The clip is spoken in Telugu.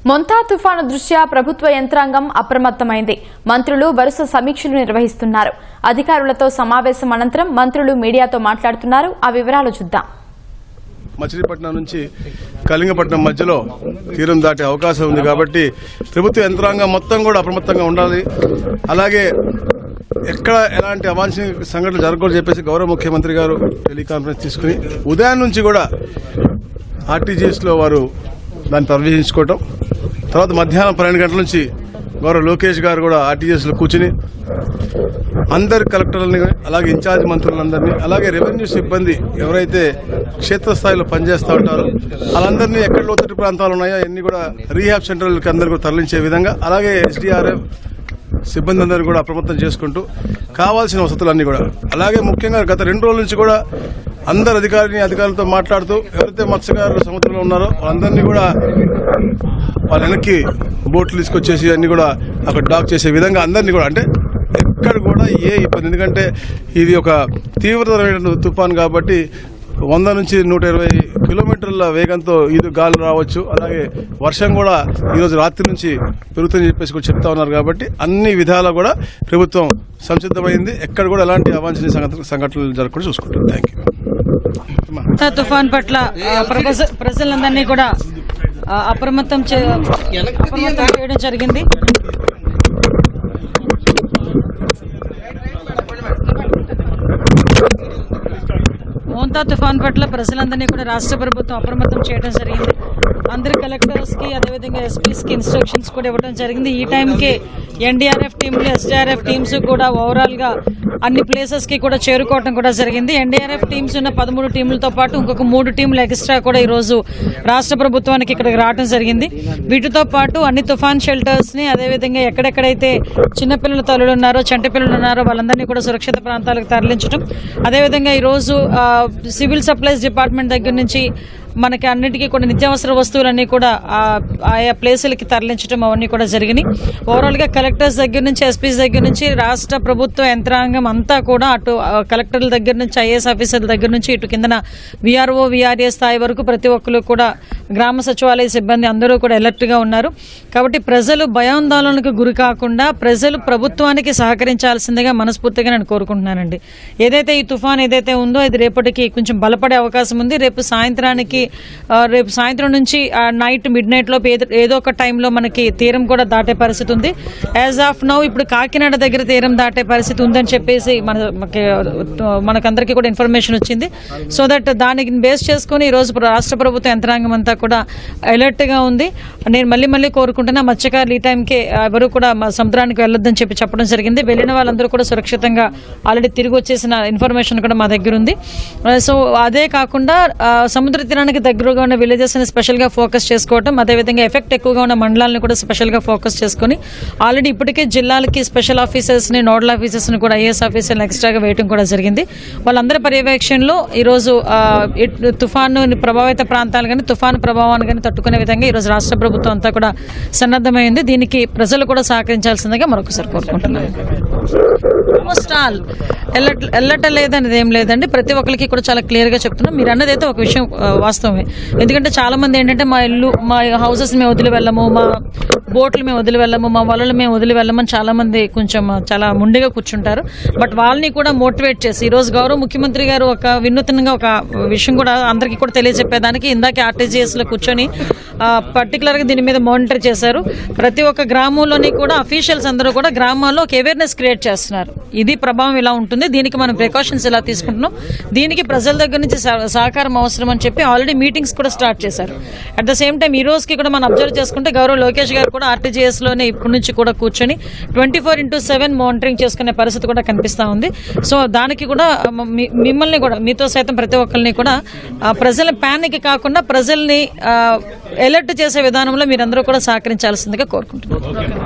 మొంతా తుఫాను దృష్ట్యా ప్రభుత్వ యంత్రాంగం అప్రమత్తమైంది. మంత్రులు వరుస సమీక్షలు నిర్వహిస్తున్నారు. అధికారులతో సమావేశం అనంతరం మంత్రులు మీడియాతో మాట్లాడుతున్నారు. ఆ వివరాలు చూద్దాం. మచిలీపట్నం నుంచి కళింగపట్నం మధ్యలో తీరం దాటే అవకాశం ఉంది కాబట్టి ప్రభుత్వ యంత్రాంగం మొత్తం కూడా అప్రమత్తంగా ఉండాలి. అలాగే ఎక్కడ ఎలాంటి అవాంఛనీయ సంఘటనలు జరగకూడదు చెప్పేసి గౌరవ ముఖ్యమంత్రి గారు టెలికాన్ఫరెన్స్ తీసుకుని ఉదయం నుంచి కూడా ఆర్టీజీఎస్లో వారు దాన్ని పరిశీలించుకోవటం, తర్వాత మధ్యాహ్నం 12 గంటల నుంచి గౌరవ లోకేష్ గారు కూడా ఆర్టీజీఎస్లో కూర్చుని అందరి కలెక్టర్లని, అలాగే ఇన్ఛార్జ్ మంత్రులందరినీ, అలాగే రెవెన్యూ సిబ్బంది ఎవరైతే క్షేత్రస్థాయిలో పనిచేస్తూ ఉంటారో వాళ్ళందరినీ ఎక్కడ లోతట్టు ప్రాంతాలు ఉన్నాయో అన్ని కూడా రీహాబ్ సెంటర్లకి అందరూ కూడా తరలించే విధంగా, అలాగే ఎస్డీఆర్ఎఫ్ సిబ్బంది అందరూ కూడా అప్రమత్తం చేసుకుంటూ కావాల్సిన వసతులన్నీ కూడా, అలాగే ముఖ్యంగా గత 2 రోజుల నుంచి కూడా అందరు అధికారులతో మాట్లాడుతూ ఎవరైతే మత్స్యకారులు సముద్రంలో ఉన్నారో వాళ్ళందరినీ కూడా వాళ్ళ వెనక్కి బోట్లు తీసుకొచ్చేసి అన్ని కూడా అక్కడ డాక్ చేసే విధంగా అందరినీ కూడా, అంటే ఎక్కడ కూడా ఏ ఇబ్బంది, ఎందుకంటే ఇది ఒక తీవ్రతరమైన తుఫాన్ కాబట్టి 100 నుంచి 120 కిలోమీటర్ల వేగంతో ఇది గాలి రావచ్చు. అలాగే వర్షం కూడా ఈరోజు రాత్రి నుంచి పెరుగుతుందని చెప్పేసి కూడా చెప్తా ఉన్నారు. కాబట్టి అన్ని విధాలా కూడా ప్రభుత్వం సంసిద్ధమైంది. ఎక్కడ కూడా ఎలాంటి అవాంఛనీయ సంఘటనలు జరగకుండా చూసుకుంటారు. Thank you. తుఫాన్ పట్ల ప్రజలందరినీ కూడా అప్రమత్తం చేయడం జరిగింది. మోంతా తుఫాన్ పట్ల ప్రజలందరినీ కూడా రాష్ట్ర ప్రభుత్వం అప్రమత్తం చేయడం జరిగింది. అందరి కలెక్టర్స్కి, అదేవిధంగా ఎస్పీస్కి ఇన్స్ట్రక్షన్స్ కూడా ఇవ్వడం జరిగింది. ఈ టైంకి ఎన్డీఆర్ఎఫ్ టీంలు, ఎస్డీఆర్ఎఫ్ టీమ్స్ కూడా ఓవరాల్గా అన్ని ప్లేసెస్కి కూడా చేరుకోవడం కూడా జరిగింది. ఎన్డీఆర్ఎఫ్ టీమ్స్ ఉన్న 13 టీంలతో పాటు ఇంకొక 3 టీంలు ఎక్స్ట్రా కూడా ఈరోజు రాష్ట్ర ప్రభుత్వానికి ఇక్కడికి రావడం జరిగింది. వీటితో పాటు అన్ని తుఫాన్ షెల్టర్స్ని, అదేవిధంగా ఎక్కడెక్కడైతే చిన్నపిల్లల తల్లులు ఉన్నారో, చంటి పిల్లలు ఉన్నారో వాళ్ళందరినీ కూడా సురక్షిత ప్రాంతాలకు తరలించడం, అదేవిధంగా ఈరోజు సివిల్ సప్లైస్ డిపార్ట్మెంట్ దగ్గర నుంచి మనకి అన్నిటికీ కూడా నిత్యావసర వస్తువులన్నీ కూడా ఆయా ప్లేసులకి తరలించడం అవన్నీ కూడా జరిగినాయి. ఓవరాల్గా కలెక్టర్స్ దగ్గర నుంచి, ఎస్పీస్ దగ్గర నుంచి రాష్ట్ర ప్రభుత్వ యంత్రాంగం అంతా కూడా అటు కలెక్టర్ల దగ్గర నుంచి, ఐఏఎస్ ఆఫీసర్ల దగ్గర నుంచి ఇటు కిందన వీఆర్ఓ, వీఆర్ఏ స్థాయి వరకు ప్రతి ఒక్కరు కూడా, గ్రామ సచివాలయ సిబ్బంది అందరూ కూడా అలర్ట్గా ఉన్నారు. కాబట్టి ప్రజలు భయాందోళనకు గురి కాకుండా ప్రజలు ప్రభుత్వానికి సహకరించాల్సిందిగా మనస్ఫూర్తిగా నేను కోరుకుంటున్నానండి. ఏదైతే ఈ తుఫాన్ ఏదైతే ఉందో ఇది రేపటికి కొంచెం బలపడే అవకాశం ఉంది. రేపు సాయంత్రం నుంచి నైట్ మిడ్ నైట్ లోపు ఏదో ఒక టైంలో మనకి తీరం కూడా దాటే పరిస్థితి ఉంది. యాజ్ ఆఫ్ నౌ ఇప్పుడు కాకినాడ దగ్గర తీరం దాటే పరిస్థితి ఉందని చెప్పేసి మనకందరికీ కూడా ఇన్ఫర్మేషన్ వచ్చింది. సో దట్ దానికి బేస్ చేసుకుని ఈరోజు రాష్ట్ర ప్రభుత్వ యంత్రాంగం అంతా కూడా అలర్ట్గా ఉంది. నేను మళ్ళీ కోరుకుంటున్నా మత్స్యకారులు ఈ టైంకి ఎవరు కూడా సముద్రానికి వెళ్ళొద్దని చెప్పడం జరిగింది. వెళ్ళిన వాళ్ళందరూ కూడా సురక్షితంగా ఆల్రెడీ తిరిగి వచ్చేసిన ఇన్ఫర్మేషన్ కూడా మా దగ్గర ఉంది. సో అదే కాకుండా సముద్ర తీరానికి దగ్గరగా ఉన్న విలేజెస్ని స్పెషల్గా ఫోకస్ చేసుకోవడం, అదేవిధంగా ఎఫెక్ట్ ఎక్కువగా ఉన్న మండలాలను కూడా స్పెషల్గా ఫోకస్ చేసుకుని ఆల్రెడీ ఇప్పటికే జిల్లాలకి స్పెషల్ ఆఫీసర్స్ని, నోడల్ ఆఫీసర్స్ని కూడా ఐఏఎస్ ఆఫీసర్ని ఎక్స్ట్రాగా వేయడం కూడా జరిగింది. వాళ్ళందరి పర్యవేక్షణలో ఈరోజు తుఫాను ప్రభావిత ప్రాంతాలు కానీ, తుఫాను ప్రభావాన్ని కానీ తట్టుకునే విధంగా ఈరోజు రాష్ట్ర ప్రభుత్వం అంతా కూడా సన్నద్ధమైంది. దీనికి ప్రజలు కూడా సహకరించాల్సిందిగా మరొకసారి కోరుకుంటున్నాను. ఆల్మోస్ట్ ఆల్ వెళ్ళటలేదనేది ఏం లేదండి. ప్రతి ఒక్కరికి కూడా చాలా క్లియర్గా చెప్తున్నాం. మీరు అన్నది అయితే ఒక విషయం వాస్తవమే. ఎందుకంటే చాలా మంది ఏంటంటే మా హౌసెస్ మేము వదిలి వెళ్ళము, మా బోట్లు మేము వదిలి వెళ్ళము, మా వలలు మేము వదిలి వెళ్ళమని చాలా మంది చాలా ముండిగా కూర్చుంటారు. బట్ వాళ్ళని కూడా మోటివేట్ చేసి ఈరోజు గౌరవ ముఖ్యమంత్రి గారు ఒక వినూత్నంగా ఒక విషయం కూడా అందరికీ కూడా తెలియజెప్పేదానికి ఇందాకే ఆర్టీజీఎస్లో కూర్చొని పర్టికులర్గా దీని మీద మానిటర్ చేశారు. ప్రతి ఒక్క గ్రామంలోని కూడా అఫీషియల్స్ అందరూ కూడా గ్రామాల్లో ఒక అవేర్నెస్ క్రియేట్ చేస్తున్నారు. ఇది ప్రభావం ఇలా ఉంటుంది, దీనికి మనం ప్రికాషన్స్ ఇలా తీసుకుంటున్నాం, దీనికి ప్రజల దగ్గర నుంచి సహకారం అవసరం అని చెప్పి ఆల్రెడీ మీటింగ్స్ కూడా స్టార్ట్ చేశారు. అట్ ద సేమ్ టైం ఈ రోజుకి కూడా మనం అబ్జర్వ్ చేసుకుంటే గౌరవ లోకేష్ గారు కూడా ఆర్టీజీఎస్లోనే ఇప్పటి నుంచి కూడా కూర్చొని 24/7 మానిటరింగ్ చేసుకునే పరిస్థితి కూడా కనిపిస్తూ ఉంది. సో దానికి కూడా మిమ్మల్ని కూడా, మీతో సైతం ప్రతి ఒక్కరిని కూడా ప్రజల ప్యానిక్ కాకుండా ప్రజల్ని అలర్ట్ చేసే విధానంలో మీరందరూ కూడా సహకరించాల్సిందిగా కోరుకుంటున్నాను.